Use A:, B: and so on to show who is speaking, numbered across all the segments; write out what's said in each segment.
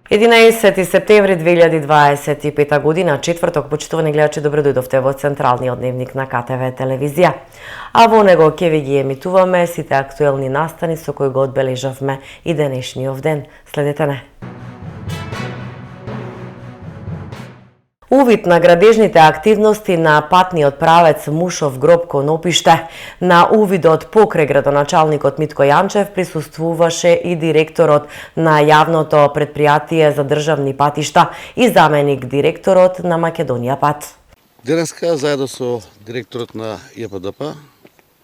A: 11 септември 2025 година, четврток, почитувани гледачи, добро дојдовте во Централниот дневник на КТВ телевизија. А во него ќе ви ги емитуваме сите актуелни настани со кои го одбележавме и денешниот ден. Следете не. Увид на градежните активности на патниот правец Мушов гроб кон Опиште. На увидот покрај градоначалникот Митко Јанчев присуствуваше и директорот на јавното предпријатие за државни патишта и заменик директорот на Македонија пат.
B: Денеска заедно со директорот на ЈПДП,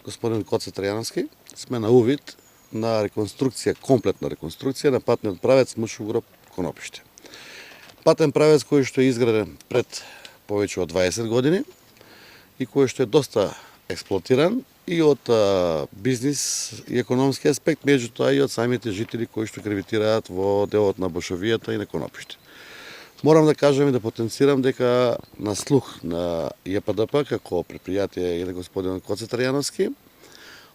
B: господин Коце Трајановски, сме на увид на реконструкција, комплетна реконструкција на патниот правец Мушов гроб кон Опиште. Патен правец кој што е изграден пред повеќе од 20 години и кој што е доста експлоатиран и од бизнис и економски аспект, меѓутоа и од самите жители кои што гравитираат во делот на Бошовијата и на Конопиште. Морам да кажам и да потенцирам дека на слух на ЈПДП како предпријатие и на господин Коце Трајановски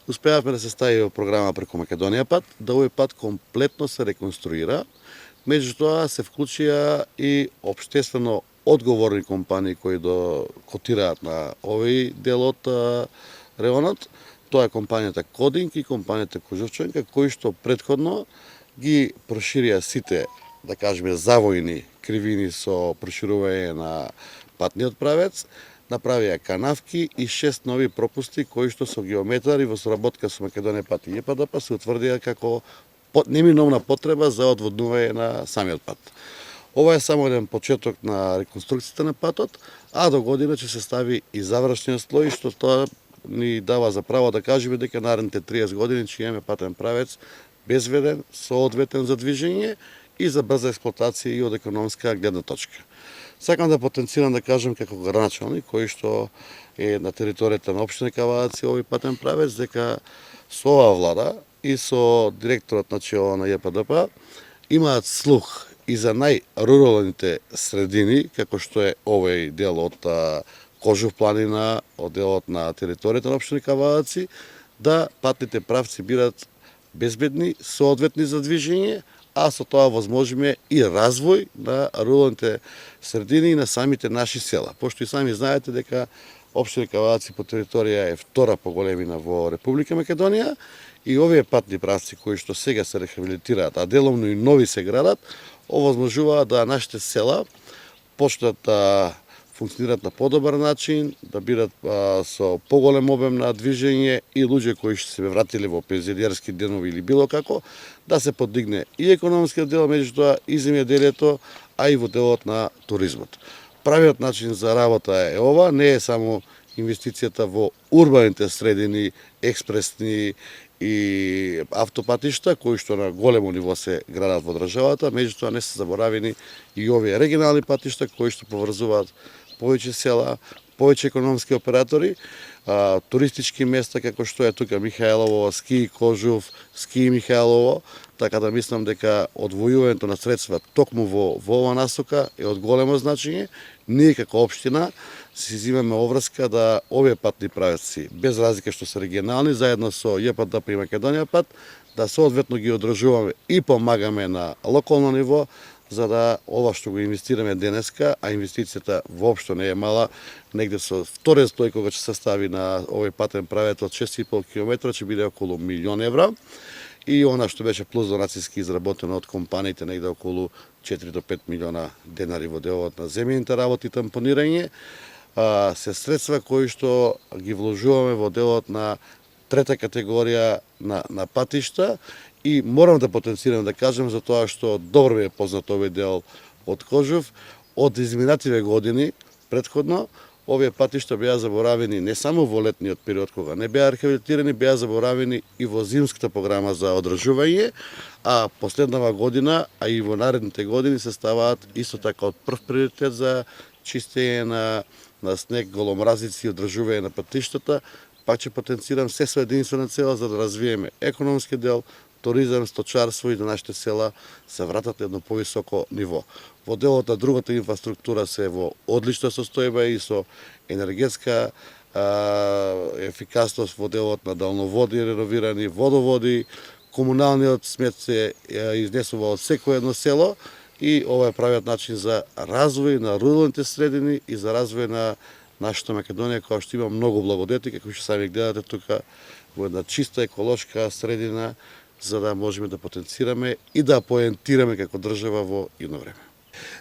B: успеавме да се стави во програма преку Македонија пат, да овој пат комплетно се реконструира. Меѓутоа се вклучија и општествено одговорни компании кои котираат на овој дел од районот. Тоа е компанијата Кодинг и компанијата Кожовчанка, кои што претходно ги проширија сите, да кажеме, завојни кривини со проширување на патниот правец, направија канавки и 6 нови пропусти кои што со геометари во соработка со Македонија пат и ЈПДП се утврдија како неминовна потреба за одводнување на самиот пат. Ова е само еден почеток на реконструкцијата на патот, а до година ќе се стави и завршниот слој, што тоа ни дава за право да кажеме дека наредните 30 години ќе имаме патен правец безбеден, соодветен за движење и за брза експлоатација и од економска гледна точка. Сакам да потенцирам да кажам како градоначалник кој што е на територијата на општина Кавааци овој патен правец, дека со оваа влада и со директорот на чело на ЈПДП имаат слух и за најруралните средини, како што е овој дел од Кожов планина, од делот на територијата на општина Кавааци, да патните правци бидат безбедни, соодветни за движење, а со тоа возможиме и развој на руралните средини и на самите наши села. Пошто и сами знаете дека општина Кавааци по територија е втора по големина во Република Македонија и овие патни правци кои што сега се рехабилитираат, а деломно и нови се градат, овозможуваат да нашите села почнат да функционираат на подобар начин, да бидат со поголем обем на движење и луѓе кои што се вратиле во пензионерски денови или било како, да се подигне и економскиот дел, меѓутоа и земјоделието, а и во делот на туризмот. Правиот начин за работа е ова, не е само инвестицијата во урбаните средини, експресни и автопатишта, кои што на големо ниво се градат во државата, меѓутоа не се заборавени и овие регионални патишта кои што поврзуваат повеќе села, повеќе економски оператори, туристички места како што е тука Михајлово, Ски Кожов, Ски Михајлово, така да мислам дека одвојувањето на средства токму во ова насока е од големо значење. Ние како општина си изимаме обврска да овие патни правци, без разлика што се регионални, заедно со ЈПДП и Македонија пат, да соодветно ги одржуваме и помагаме на локално ниво, за да ова што го инвестираме денеска, а инвестицијата воопшто не е мала, негде со вториот слој кога ќе се стави на овој патен правец од 6,5 км ќе биде околу 1 милион евра. И она што беше плюс донацијски изработено од компаниите, негде околу 4 до 5 милиона денари во делот на земјаните работи и тампонирање, се средства кои што ги вложуваме во делот на трета категорија на патишта и морам да потенцирам да кажам за тоа што добро ми е познат овој дел од Кожов. Од изминативе години претходно овие патишта беа заборавени не само во летниот период кога не беа рехабилитирани, беа заборавени и во зимската програма за одржување, а последнава година, а и во наредните години се ставаат исто така од прв приоритет за чистење на снег, голомразици и одржување на патиштата. Пак ќе потенцирам се со единствена цел за да развиеме економски дел, туризам, сточарство и да нашите села се вратат едно повисоко ниво. Во делот на другата инфраструктура се во одлична состојба и со енергетска ефикасност во делот на далноводи, реновирани водоводи, комуналниот смет се изнесува од секој едно село и ова е правиот начин за развој на руралните средини и за развој на нашата Македонија, која што има многу благодети, како што сами гледате тука, во една чиста еколошка средина, за да можеме да потенцираме и да поентираме како држава во идно време.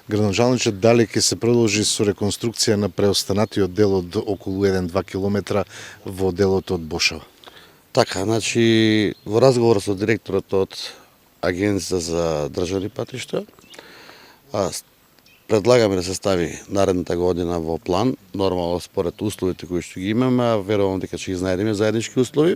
C: Градоначалниче, дали ќе се продолжи со реконструкција на преостанатиот дел од околу 1-2 километра во делот од Бошава?
B: Така, значи, во разговор со директорот од Агенција за државни патишта, предлагаме да се стави наредната година во план, нормално според условите кои што ги имаме, а верувам дека ќе ги знајдеме заеднички услови,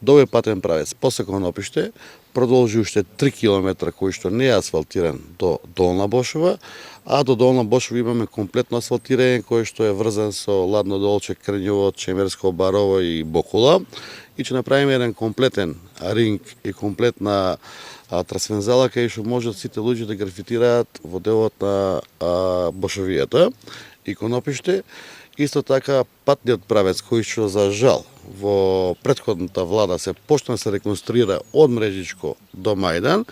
B: до овој патен правец после Конопиште продолжи уште 3 километра кој што не е асфалтиран до Долна Бошова, а до Долна Бошова имаме комплетно асфалтирање кој што е врзан со Ладно Долче, Крњево, Чемерско, Барово и Бокула и ќе направиме еден комплетен ринг и комплетна трасвензала кај што можат сите луѓе да графитираат во делот на Бошовијата и Конопиште. Исто така патниот правец кој што за жал во претходната влада се почна да се реконструира од Мрежичко до Мајдан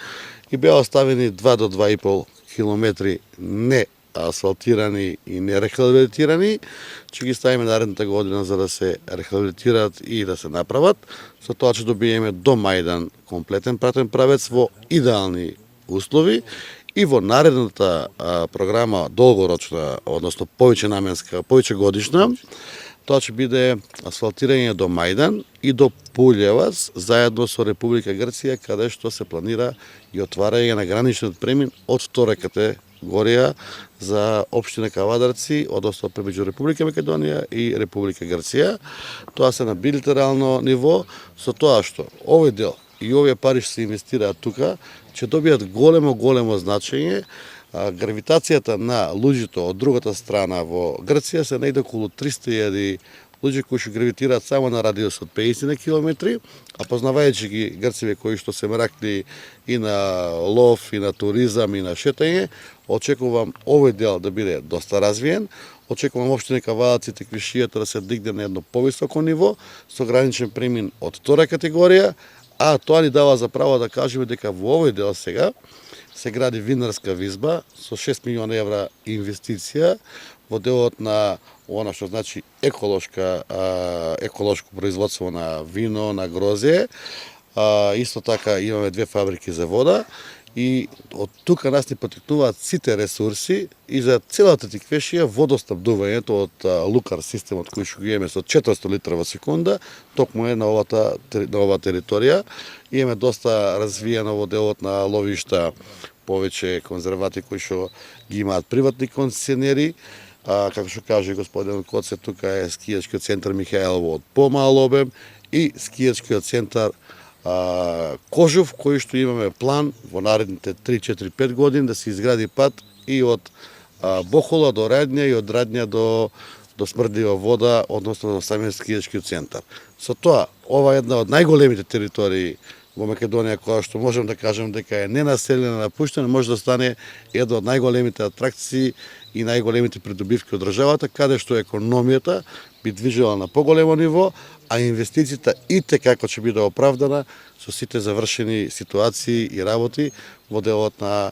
B: и беа оставени 2 до 2,5 километри не асфалтирани и не рехабилитирани, ќе ги ставиме наредната година за да се рехабилитираат и да се направат. Со тоа ќе добиеме до Мајдан комплетен патен правец во идеални услови и во наредната програма долгорочна, односно повеќе наменска, повеќе годишна, тоа ќе биде асфалтирање до Мајдан и до Пулјевац заедно со Република Грција, каде што се планира и отварање на граничниот премин од втора категорија за општина Кавадарци, односно меѓу Република Македонија и Република Грција. Тоа се на билатерално ниво, со тоа што овој дел и овие пари што се инвестираат тука, ќе добијат големо значење. Гравитацијата на луѓето од другата страна во Грција се најде околу 300.000 луѓе кои што гравитираат само на радиус од 50 на километри, а познавајќи ги грците кои што се мракни и на лов, и на туризам, и на шетање, очекувам овој дел да биде доста развиен, очекувам општина Кавадарци и Теквишијата да се дигне на едно повисоко ниво, со граничен премин од втора категорија, а тоа ни дава за право да кажеме дека во овој дел сега се гради винарска визба со 6 милиона евра инвестиција во делот на она што значи еколошко производство на вино, на грозје. Исто така имаме 2 фабрики за вода и од тука нас ни потекнуваат сите ресурси и за целата Теквешија водоснабдувањето од лукар системот кој што го имаме со 400 литра во секунда, токму е на оваа територија. Имаме доста развиено во делот на ловишта, повеќе конзервати кои што ги имаат приватни концесионери. Како што каже господин Коце, тука е скијачкиот центар Михаелово од помал обем и скијачкиот центар Кожув, кој што имаме план во наредните 3-4-5 години да се изгради пат и од Бохола до Радња и од Радња до Смрдлива вода, односно до самиот скијачкиот центар. Со тоа, ова е една од најголемите територии во Македонија, која што можем да кажем дека е ненаселена, напуштена, може да стане една од најголемите атракции и најголемите придобивки од државата, каде што економијата би движела на поголемо ниво, а инвестицијата итекако ќе биде оправдана со сите завршени ситуации и работи во делот на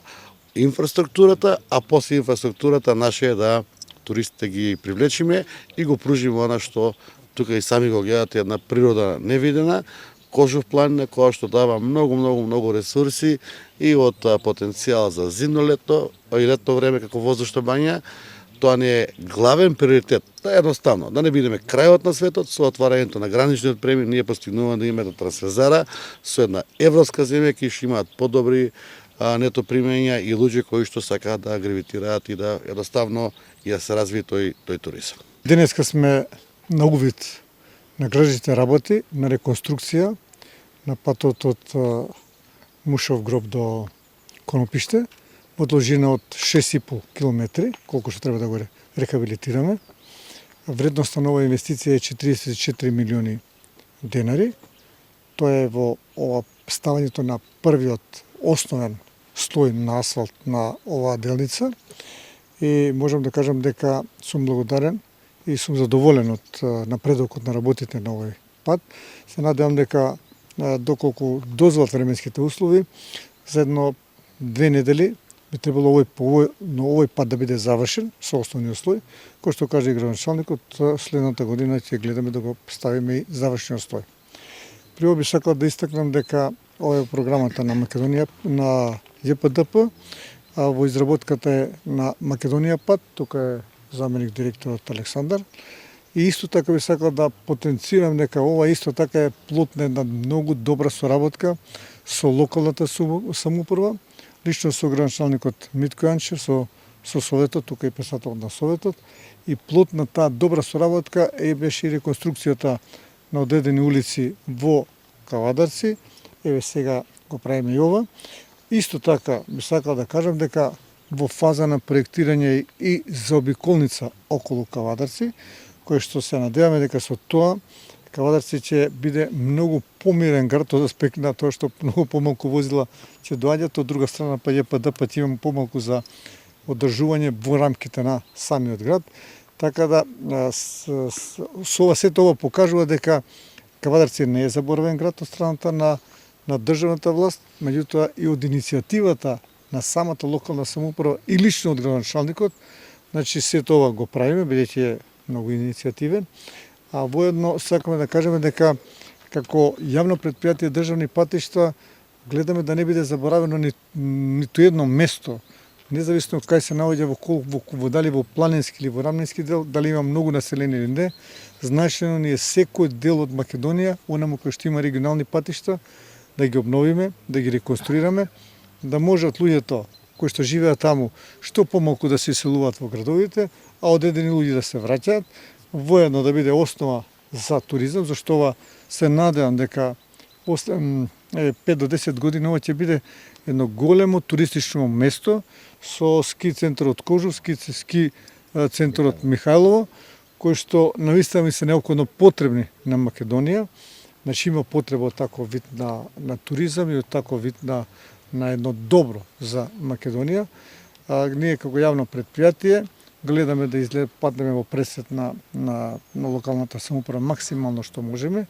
B: инфраструктурата, а после инфраструктурата наше е да туристите ги привлечиме и го пружиме она што тука и сами го гледате, една природа невидена, Кожув планина која што дава многу ресурси и од потенцијал за зимно лето и летно време како воздушна бања. Тоа не е главен приоритет. Тоа е едноставно, да не бидеме крајот на светот со отварањето на граничниот премин, ние постигнуваме да имаме трансферзара со една европска земја кои што имаат подобри нето примења и луѓе кои што сакаат да гравитираат и да едноставно и да се развие тој туризам.
D: Денеска сме на увид на градежните работи, на реконструкција на патот од Мушов гроб до Конопиште, во должина од 6,5 километри, колку што треба да го рехабилитираме. Вредноста на оваа инвестиција е 44 милиони денари. Тоа е во ова ставањето на првиот основен слој на асфалт на оваа делница и можам да кажам дека сум благодарен и сум задоволен од напредокот на работите на овој пат. Се надевам дека доколку дозволат временските услови, за едно 2 недели би требало овој пат да биде завршен со основниот слој, кој што каже и градоначалникот, следната година ќе гледаме да го ставиме и завршениот слој. При ова би сакал да истакнам дека ова е програмата на Македонија, на ЈПДП, а во изработката е на Македонија пат, тука е заменик директорот Александар. И исто така би сакал да потенцирам дека ова исто така е плод на една многу добра соработка со локалната самоуправа, лично со градоначалникот Митко Јанчев, со советот, тука и председател на советот, и плод на таа добра соработка беше и реконструкцијата на одредени улици во Кавадарци, еве сега го правиме и ова. Исто така би сакал да кажам дека во фаза на проектирање и заобиколница околу Кавадарци, кој што се надеваме дека со тоа Кавадарци ќе биде многу помирен град од аспект на тоа што многу помалку возила ќе доаѓаат, од друга страна па ЈПД па ќе имаме помалку за одржување во рамките на самиот град. Така да со ова сето ова покажува дека Кавадарци не е заборавен град од страната на државната власт, меѓутоа и од иницијативата на самата локална самоуправа и лично од градоначалникот, значи сето ова го правиме бидејќи е многу иницијативен. А воедно сакаме да кажеме дека како јавно претпријатие државни патишта гледаме да не биде заборавено ниту едно место, независно кај се наоѓа во дали во планински или во рамнински дел, дали има многу населени или не. Значено ни е секој дел од Македонија, онаму кој што има регионални патишта, да ги обновиме, да ги реконструираме, да можат луѓето кои што живеат таму што помалку да се иселуваат во градовите, а одредени луѓе да се враќаат, воедно да биде основа за туризам, зашто ова се надевам дека после 5 до 10 години ова ќе биде едно големо туристично место со ски центарот Кожув, ски центарот Михајлово, кои што навистина ми се неопходно потребни на Македонија. Значи има потреба од таков вид на туризам и од таков вид на едно добро за Македонија. Ние како јавно претпријатие гледаме да паднеме во пресет на локалната самоуправа максимално што можеме.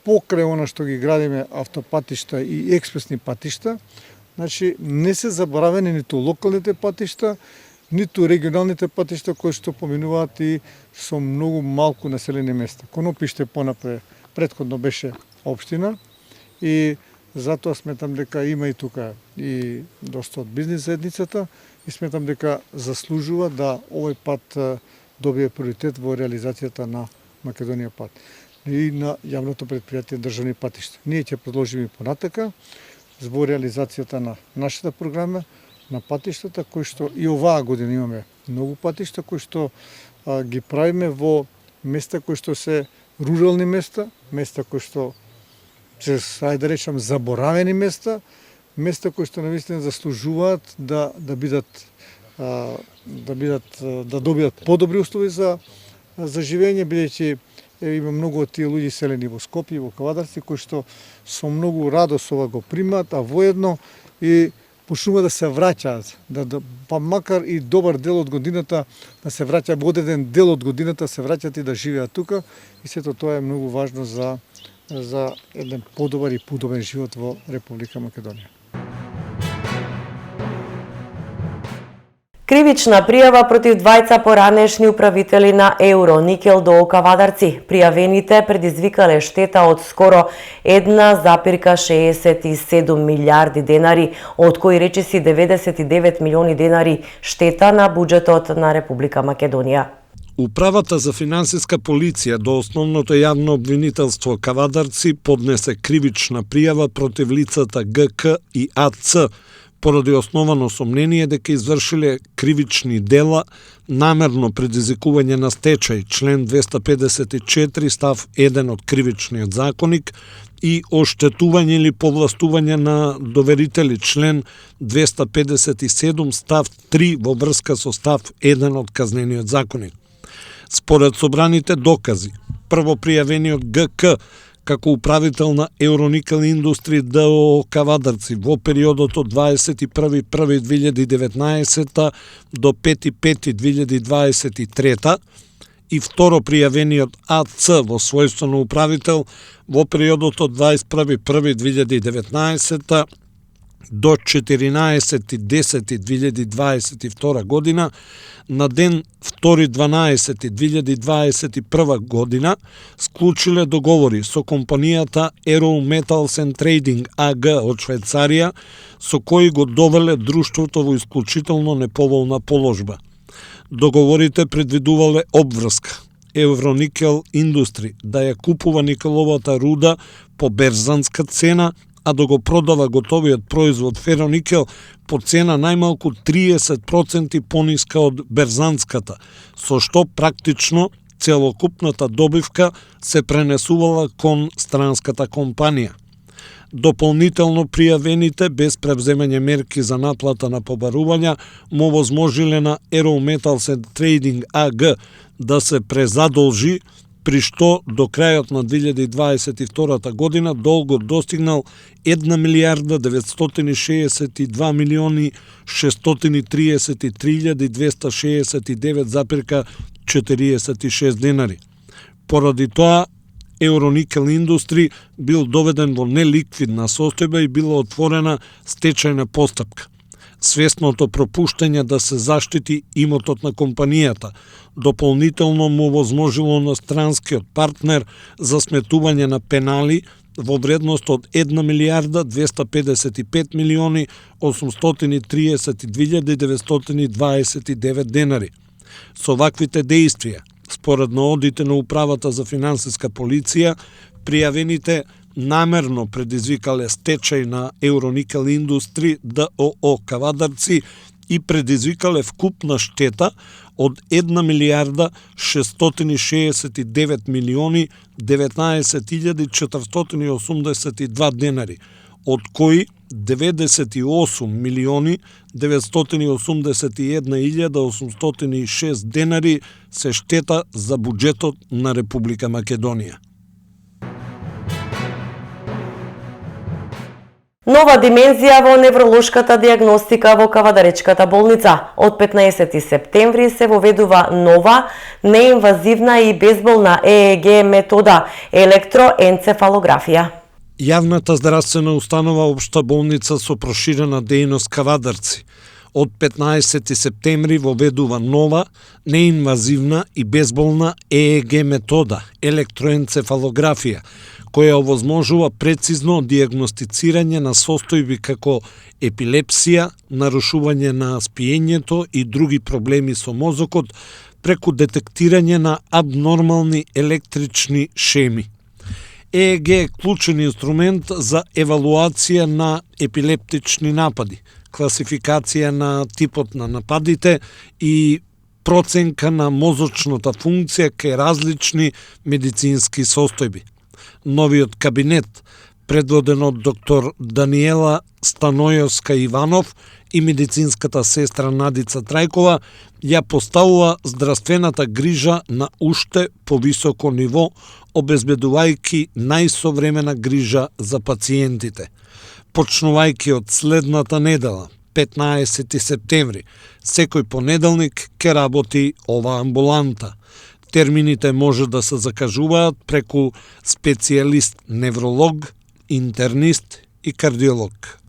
D: Покрај она што ги градиме автопатишта и експресни патишта, значи не се заборавени ниту локалните патишта, ниту регионалните патишта кои што поминуваат и со многу малку населени места. Конопиште понапред претходно беше општина и затоа сметам дека има и тука и доста од бизнис заедницата и сметам дека заслужува да овој пат добие приоритет во реализацијата на Македонија пат и на јавното претпријатие државни патишта. Ние ќе продолжиме понатака во реализацијата на нашата програма на патиштата, кои што и оваа година имаме многу патишта кои што ги правиме во места кои што се рурални места, места кои што се, ајде да речам, заборавени места, места кои што навистина заслужуваат да добијат подобри услови за живење, бидејќи има многу од тие луѓе селени во Скопје, во Кавадарци, кои што со многу радост ова го примаат, а воедно и почнува да се враќаат, па макар и добар дел од годината да се враќа, во одреден дел од годината се враќаат и да живеат тука, и сето тоа е многу важно за еден подобар и подобен живот во Република Македонија.
A: Кривична пријава против двајца поранешни управители на Евроникел до Кавадарци. Пријавените предизвикале штета од скоро 1,67 милиарди денари, од кои речиси 99 милиони денари штета на буџетот на Република Македонија.
E: Управата за финансиска полиција до основното јавно обвинителство Кавадарци поднесе кривична пријава против лицата ГК и АЦ поради основано сомнение дека извршиле кривични дела, намерно предизвикување на стечај, член 254 став 1 од Кривичниот законник, и оштетување или повластување на доверители, член 257 став 3 во врска со став 1 од Казнениот законник. Според собраните докази, прво пријавениот ГК како управител на Евроникел Индустри ДОО Кавадарци во периодот од 21.1.2019 до 5.5.2023 и второ пријавениот АЦ во својство на управител во периодот од 21.1.2019 до 14.10.2022 година, на ден 2.12.2021 година, склучиле договори со компанијата Aero Metals and Trading AG од Швајцарија, со кои го довеле друштвото во исклучително неповолна положба. Договорите предвидувале обврска Евроникел Индустри да ја купува никеловата руда по берзанска цена, а да го продава готовиот производ фероникел по цена најмалку 30% пониска од берзанската, со што практично целокупната добивка се пренесувала кон странската компанија. Дополнително пријавените без превземање мерки за наплата на побарувања му возможиле на Aero Metals and Trading AG да се презадолжи, при што до крајот на 2022 година долгот достигнал 1 милијарда 962 милиони 633.269,46 денари. Поради тоа, Евроникел Индустри бил доведен во неликвидна состојба и била отворена стечајна постапка. Свесното пропуштање да се заштити имотот на компанијата дополнително му возможило на странскиот партнер за сметување на пенали во вредност од 1 милијарда 255 милиони 832.929 денари. Со ваквите дејствија, споредно одите на Управата за финансиска полиција, пријавените намерно предизвикале стечај на Евроникел Индустри ДОО Кавадарци и предизвикале вкупна штета од 1 милијарда 669 милиони 19.482 денари, од кои 98 милиони 981.806 денари се штета за буџетот на Република Македонија.
A: Нова димензија во невролошката дијагностика во Кавадаречката болница. Од 15 септември се воведува нова, неинвазивна и безболна ЕЕГ метода електроенцефалографија.
E: Јавната здравствена установа Општа болница со проширена дејност Кавадарци од 15 септември воведува нова, неинвазивна и безболна ЕЕГ метода електроенцефалографија, која овозможува прецизно дијагностицирање на состојби како епилепсија, нарушување на спиењето и други проблеми со мозокот преку детектирање на абнормални електрични шеми. ЕЕГ е клучен инструмент за евалуација на епилептични напади, класификација на типот на нападите и проценка на мозочната функција кај различни медицински состојби. Новиот кабинет, предводен од доктор Даниела Станојовска Иванов и медицинската сестра Надица Трајкова, ја поставува здравствената грижа на уште повисоко ниво, обезбедувајќи најсовремена грижа за пациентите. Почнувајќи од следната недела, 15 септември, секој понеделник ќе работи ова амбуланта. Термините може да се закажуваат преку специјалист невролог, интернист и кардиолог.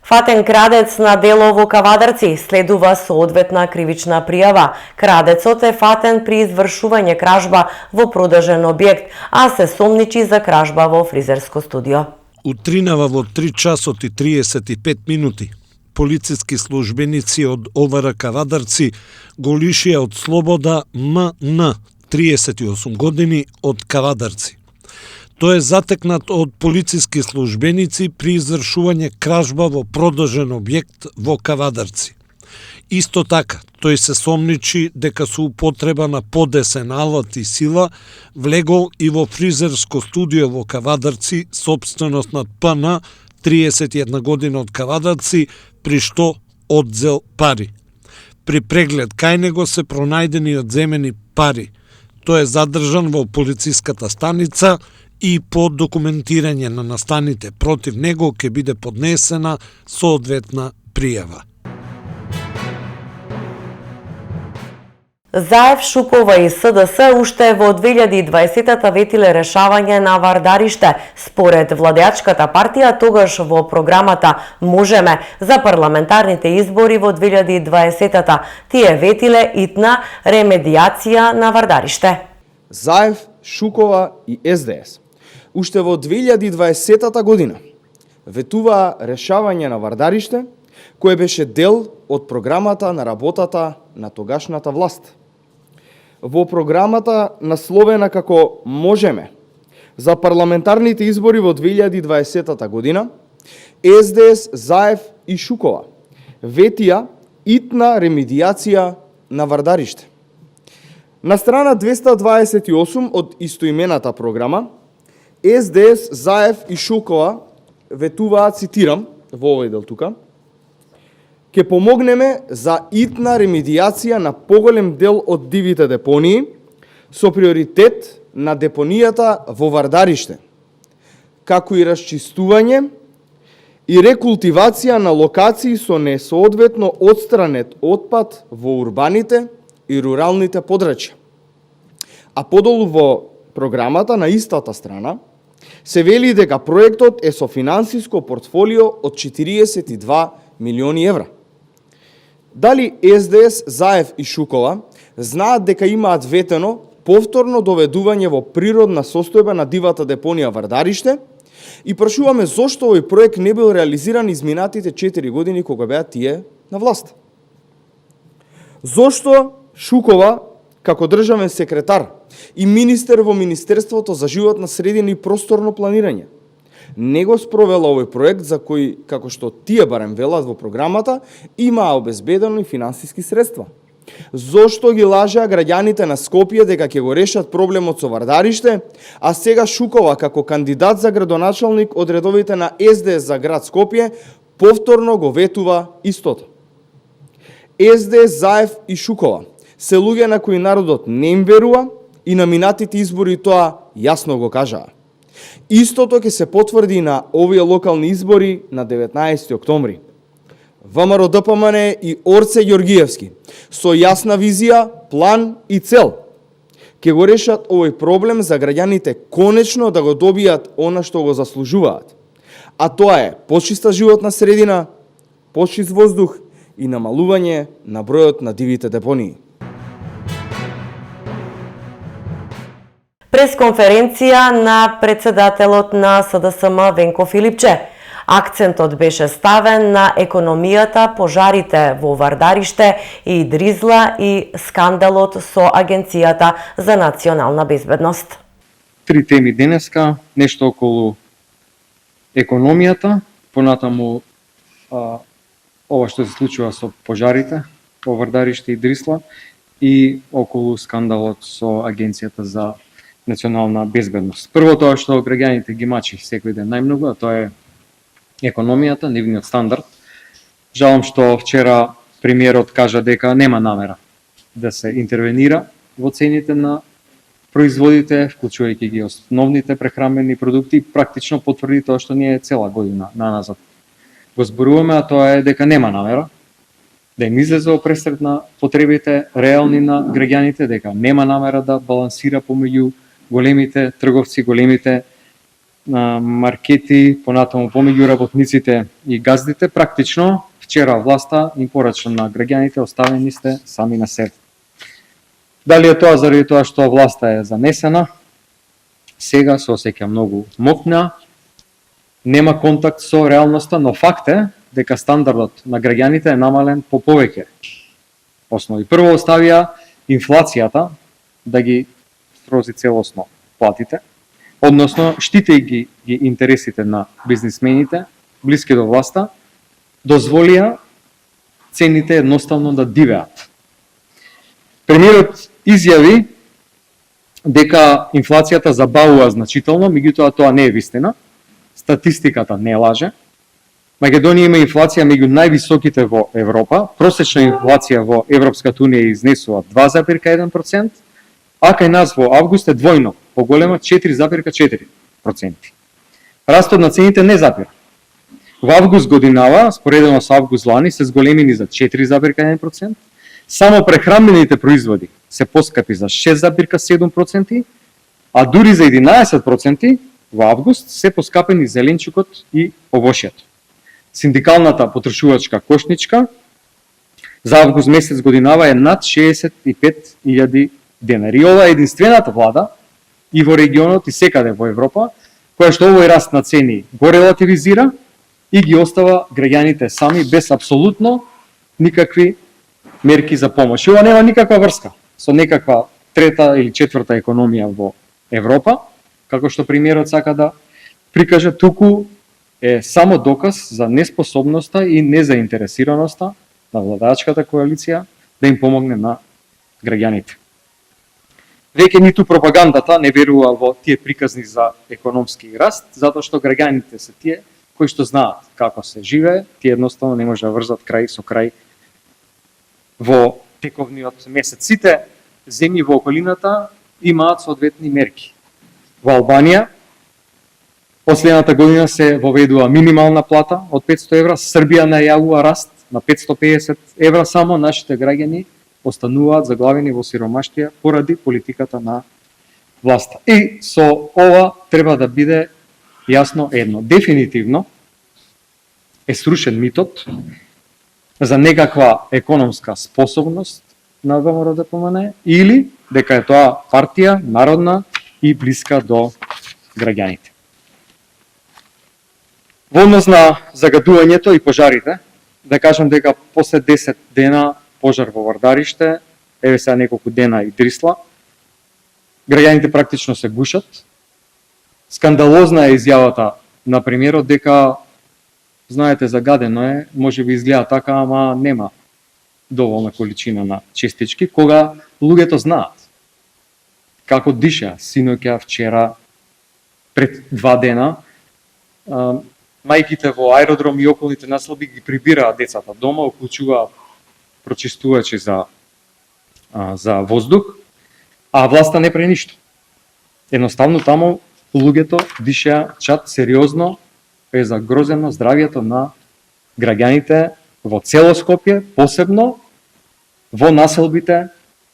A: Фатен крадец на дело во Кавадарци, следува соодветна кривична пријава. Крадецот е фатен при извршување кражба во продажен објект, а се сомничи за кражба во фризерско студио.
E: Утринава во 3 часот и 35 минути. Полициски службеници од ОВР Кавадарци го лишија од слобода МН, 38 години, од Кавадарци. Тој е затекнат од полициски службеници при извршување кражба во продажен објект во Кавадарци. Исто така, тој се сомничи дека со употреба на подесен алат и сила влегол и во фризерско студио во Кавадарци, сопственост над ПН, 31 година од Кавадарци, при што одзел пари. При преглед кај него се пронајдени и одземени пари. Тој е задржан во полициската станица и по документирање на настаните против него ќе биде поднесена соодветна пријава.
A: ЗАЕВ, Шукова и СДС уште во 2020-та ветиле решавање на вардариште. Според владеачката партија, тогаш во програмата Можеме за парламентарните избори во 2020-та, тие ветиле итна ремедијација на вардариште.
F: ЗАЕВ, Шукова и СДС уште во 2020 година ветуваа решавање на вардариште, кое беше дел од програмата на работата на тогашната власт. Во програмата насловена како Можеме за парламентарните избори во 2020 година, СДС, ЗАЕВ и Шукова ветија итна ремедијација на вардариште. На страна 228 од истоимената програма, СДС, ЗАЕВ и Шукова ветуваат, цитирам, во овој дел тука, ќе помогнеме за итна ремедијација на поголем дел од дивите депонии со приоритет на депонијата во вардариште, како и расчистување и рекултивација на локации со несоодветно одстранет отпад во урбаните и руралните подрачја. А подолу во програмата на истата страна се вели дека проектот е со финансиско портфолио од 42 милиони евра. Дали СДС, ЗАЕВ и Шукова знаат дека имаат ветено повторно доведување во природна состојба на дивата депонија вардариште и прашуваме зошто овој проект не бил реализиран изминатите 4 години кога беа тие на власт. Зошто Шукова, како државен секретар и министер во Министерството за животна средина и просторно планирање, не го спровела овој проект за кој, како што тие барем велат во програмата, имаа обезбедено и финансиски средства? Зошто ги лажеа граѓаните на Скопје дека ќе го решат проблемот со вардариште, а сега Шукова како кандидат за градоначалник од редовите на СДС за град Скопје повторно го ветува истото? СДС, ЗАЕВ и Шукова се луѓе на кои народот не им верува и на минатите избори тоа јасно го кажаа. Истото ќе се потврди на овие локални избори на 19 октомври. ВМРО ДПМН и Орце Ѓоргиевски со јасна визија, план и цел ќе го решат овој проблем за граѓаните конечно да го добијат она што го заслужуваат. А тоа е почиста животна средина, почист воздух и намалување на бројот на дивите депонии.
A: Пресконференција на председателот на СДСМ Венко Филипче. Акцентот беше ставен на економијата, пожарите во вардариште и Дризла и скандалот со Агенцијата за национална безбедност.
G: Три теми денеска, нешто околу економијата, понатаму ова што се случува со пожарите во вардариште и Дрисла и околу скандалот со Агенцијата за национална безбедност. Прво тоа што граѓаните ги мачи секој ден најмногу, а тоа е економијата, нивниот стандард. Жалам што вчера премиерот кажа дека нема намера да се интервенира во цените на производите, вклучувајќи ги основните прехранбени продукти, практично потврди тоа што ние цела година наназад го зборуваме, а тоа е дека нема намера да им излезе во пресред на потребите реални на граѓаните, дека нема намера да балансира помеѓу големите трговци, големите маркети, понатаму помеѓу работниците и газдите. Практично, вчера власта им порача на граѓаните, оставени сте сами на себе. Дали е тоа заради тоа што власта е занесена, сега се осеќа многу мокна, нема контакт со реалноста, но факт е дека стандардот на граѓаните е намален по повеќе основи. Прво оставија инфлацијата да ги срози целосно платите, односно штитејќи ги интересите на бизнисмените, блиски до власта, дозволија цените едноставно да дивеат. Премиерот изјави дека инфлацијата забавува значително, меѓутоа тоа не е вистина. Статистиката не лаже. Македонија има инфлација меѓу највисоките во Европа. Просечна инфлација во Европската унија изнесува 2,1%, а кај нас во август е двојно поголема 4,4%. Растот на цените не запира. Во август годинава, споредено со август лани, се зголемени за 4,1%, Само прехранбените производи се поскапи за 6,7%, а дури за 11% во август се поскапени зеленчукот и овошјето. Синдикалната потрошувачка кошничка за август месец годинава е над 65.000 денари. И ова е единствената влада и во регионот и секаде во Европа, која што овој раст на цени го релативизира и ги остава граѓаните сами без апсолутно никакви мерки за помош. И ова нема никаква врска со некаква трета или четврта економија во Европа, како што премиерот сака да прикаже, туку е само доказ за неспособноста и незаинтересираноста на владачката коалиција да им помогне на граѓаните. Веќе ниту пропагандата не верува во тие приказни за економски раст, затоа што граѓаните се тие кои што знаат како се живее, тие едноставно не може да врзат крај со крај во тековниот месец. Сите земји во околината имаат соодветни мерки. Во Албанија последната година се воведува минимална плата од 500 евра, Србија најавува раст на 550 евра, само нашите граѓани остануваат заглавени во сиромаштија поради политиката на власта. И со ова треба да биде јасно едно. Дефинитивно е срушен митот за некаква економска способност на ВМРО-ДПМН или дека е тоа партија народна и блиска до граѓаните. Во однос на загадувањето и пожарите, да кажам дека после 10 дена пожар во Вардариште, еве сега неколку дена и Дрисла, граѓаните практично се гушат. Скандалозна е изјавата на премиерот дека, знаете, загадено е, може би изгледа така, ама нема доволна количина на честички, кога луѓето знаат како диша синоќа, вчера, пред 2 дена, мајките во аеродром и околните населби ги прибираат децата дома, уклучуваат прочистувачи за воздух, а власта не прави ништо. Едноставно таму луѓето диша чад сериозно, е загрозено здравјето на граѓаните во цело Скопје, посебно во населбите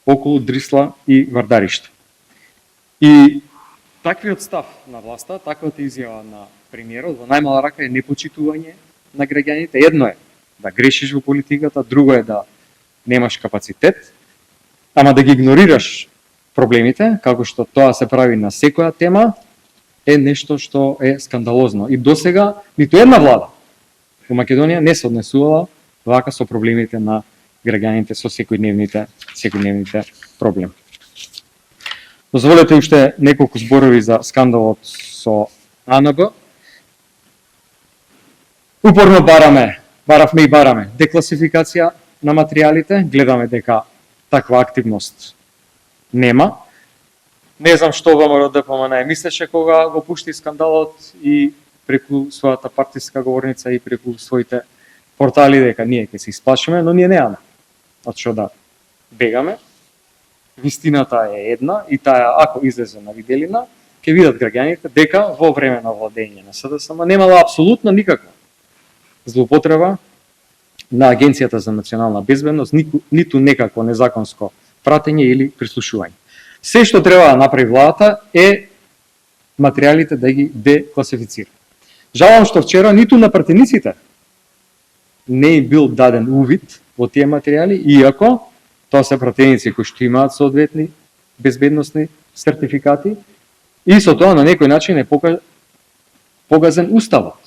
G: околу Дрисла и Вардариште. И таквиот став на власта, таквата изјава на премиерот во најмала рака е непочитување на граѓаните. Едно е да грешиш во политиката, друго е да немаш капацитет, ама да ги игнорираш проблемите, како што тоа се прави на секоја тема, е нешто што е скандалозно. И досега ниту една влада во Македонија не се однесувала вака со проблемите на граѓаните, со секојдневните проблеми. Дозволете уште неколку зборови за скандалот со АНБ. Упорно баравме декласификација на материјалите, гледаме дека таква активност нема. Не знам што ВМРО-ДПМН мислеше кога го пушти скандалот и преку својата партиска говорница и преку своите портали дека ние ќе се исплашиме, но ние немаме од што да бегаме. Вистината е една и таа ако излезе на виделина, ќе видат граѓаните дека во време на владење на СДСМ немала апсолутно никаква злоупотреба на Агенцијата за национална безбедност, ниту некакво незаконско пратење или прислушување. Се што треба да направи владата е материјалите да ги декласифицира. Жалам што вчера ниту на пратениците не им бил даден увид во тие материјали, иако тоа се пратеници кои што имаат соодветни безбедносни сертификати и со тоа на некој начин е погазен уставот.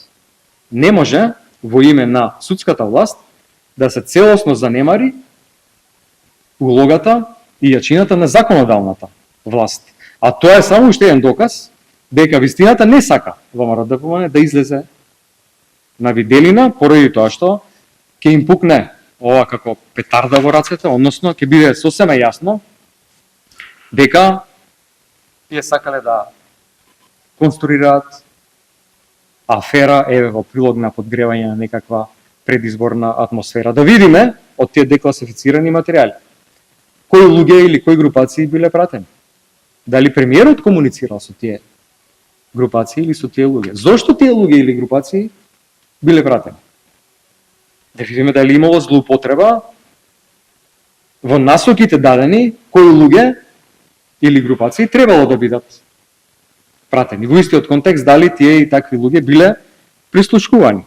G: Не може во име на судската власт да се целосно занемари улогата и јачината на законодавната власт. А тоа е само уште еден доказ дека вистината не сака ВМРО-ДПМН да излезе на виделина, поради тоа што ќе им пукне ова како петарда во рацете, односно ќе биде сосема јасно дека тие сакале да конструираат афера еве во прилог на подгревање на некаква предизборна атмосфера. Да видиме од тие декласифицирани материјали кои луѓе или кои групации биле пратени. Дали премиерот комуницирал со тие групации или со тие луѓе? Зошто тие луѓе или групации биле пратени? Да видиме дали имало злоупотреба во насоките дадени кои луѓе или групации требало да бидат пратени. Во истиот контекст дали тие и такви луѓе биле прислушкувани.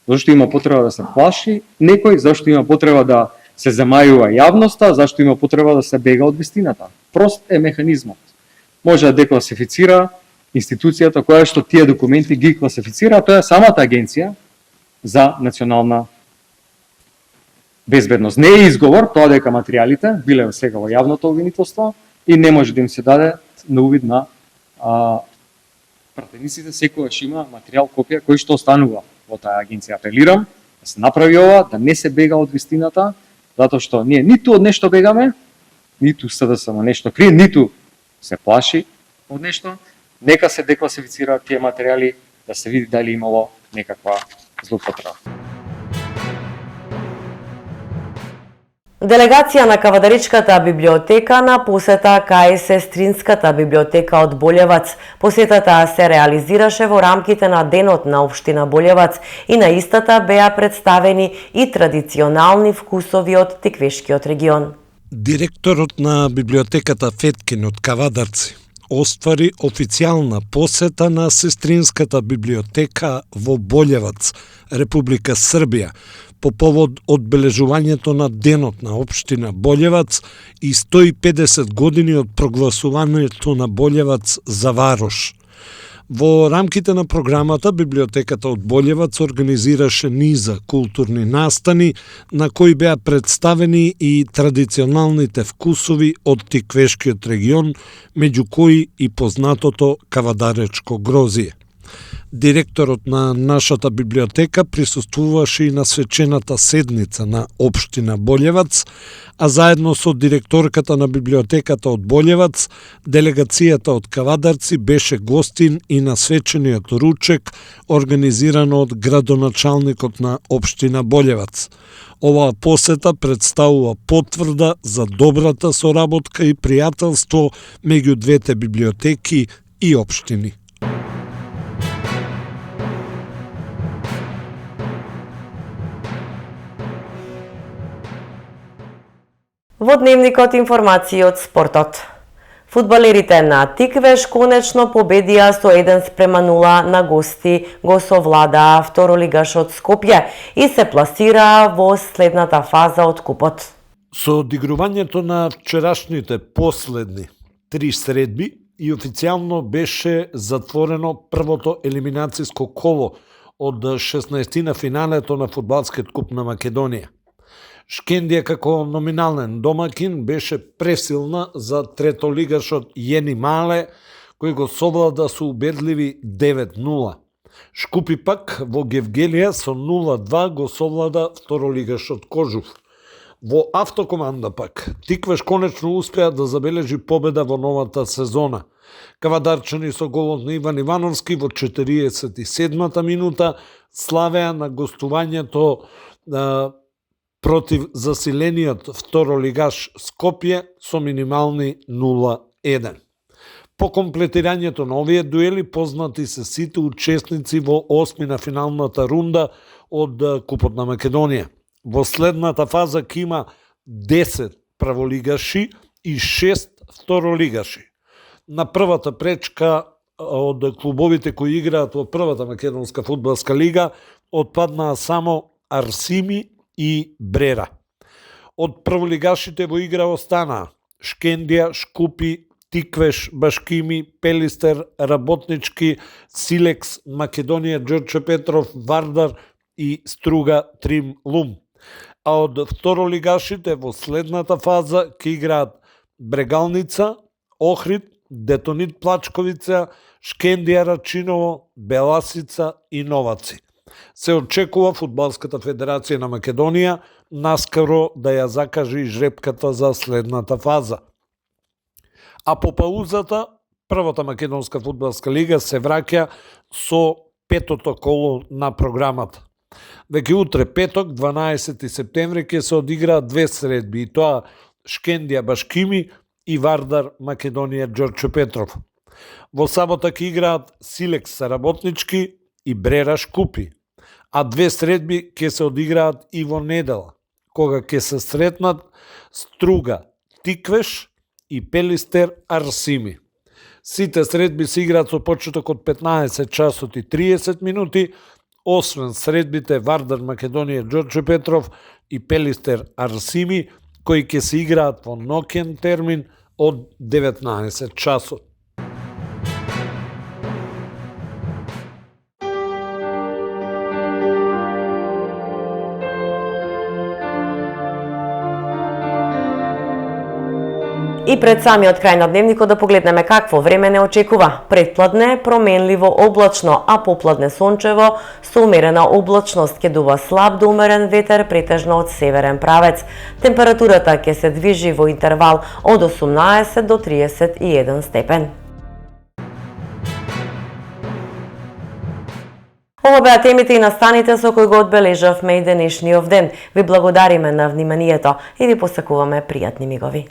G: Зашто има потреба да се плаши некој, зашто има потреба да се замајува јавноста, зашто има потреба да се бега од вистината. Прост е механизмот. Може да декласифицира институцијата која што тие документи ги класифицира, а тоа е самата агенција за национална безбедност. Не е изговор тоа дека материјалите биле сега во јавното обвинителство и не може да им се даде на увид на пратениците. Секогаш има материјал, копија кој што останува во таа агенција. Апелирам да се направи ова, да не се бега од вистината, затоа што ние ниту од нешто бегаме, ниту СДС на нешто крие, ниту се плаши од нешто. Нека се декласифицираат тие материјали, да се види дали имало некаква злоупотреба.
A: Делегација на Кавадаричката библиотека на посета кај Сестринската библиотека од Болевац. Посетата се реализираше во рамките на Денот на Општина Болевац и на истата беа представени и традиционални вкусови од Тиквешкиот регион.
E: Директорот на библиотеката Феткин од Кавадарци оствари официјална посета на Сестринската библиотека во Болевац, Република Србија, по повод одбележувањето на Денот на Општина Болевац и 150 години од прогласувањето на Болевац за Варош. Во рамките на програмата, библиотеката од Болевац организираше низа културни настани на кои беа представени и традиционалните вкусови од Тиквешкиот регион, меѓу кои и познатото кавадаречко грозие. Директорот на нашата библиотека присуствуваше и на свечената седница на Општина Болевац, а заедно со директорката на библиотеката од Болевац, делегацијата од Кавадарци беше гостин и на свечениот ручек, организиран од градоначалникот на Општина Болевац. Оваа посета представува потврда за добрата соработка и пријателство меѓу двете библиотеки и општини.
A: Во дневникот информации од спортот. Фудбалерите на Тиквеш конечно победија со 1:0 на гости, го совладаа второлигашот Скопје и се пласираа во следната фаза од купот.
E: Со одигрувањето на вчерашните последни 3 средби и официјално беше затворено првото елиминацијско коло од 16 на финалето на Фудбалскиот куп на Македонија. Шкендија како номинален домакин беше пресилна за третолигашот Јени Мале, кој го совлада со убедливи 9:0. Шкупи пак во Гевгелија со 0:2 го совлада второлигашот Кожув. Во Автокоманда пак, Тиквеш конечно успеа да забележи победа во новата сезона. Кавадарчани со голот на Иван Ивановски во 47-та минута славеа на гостувањето против засилениот второлигаш Скопје со минимални 0:1. По комплетирањето на овие дуели познати се сите учесници во 8 на финалната рунда од Купот на Македонија. Во следната фаза ќе има 10 праволигаши и 6 второлигаши. На првата пречка од клубовите кои играат во првата македонска фудбалска лига отпаднаа само Арсими и Брера. Од прволигашите во игра останаа Шкендија, Шкупи, Тиквеш, Башкими, Пелистер, Работнички, Силекс, Македонија, Ѓорче Петров, Вардар и Струга Трим Лум. А од второлигашите во следната фаза ќе играат Брегалница, Охрид, Детонит Плачковица, Шкендија Рачиново, Беласица и Новаци. Се очекува Фудбалската федерација на Македонија наскоро да ја закаже и жребката за следната фаза. А по паузата, првата македонска фудбалска лига се враќа со петото коло на програмата. Веќе утре, петок, 12 септември, ќе се одиграат 2 средби, и тоа Шкендија Башкими и Вардар Македонија Ѓорче Петров. Во сабота ќе играат Силекс Работнички и Брера Шкупи, а 2 средби ќе се одиграат и во недела. кога ќе се сретнат Струга Тиквеш и Пелистер Арсими. Сите средби се играат со почеток од 15 часот и 30 минути, освен средбите Вардар Македонија Ѓорче Петров и Пелистер Арсими, кои ќе се играат во ноќен термин од 19 часот.
A: И пред самиот крај на дневникот да погледнеме какво време не очекува. Предпладне променливо облачно, а попладне сончево со умерена облачност, ќе дува слаб до умерен ветер претежно од северен правец. Температурата ќе се движи во интервал од 18 до 31 степен. Ова беа темите и настаните со кои го одбележавме и денешниот ден. Ви благодариме на вниманието и ви посакуваме пријатни мигови.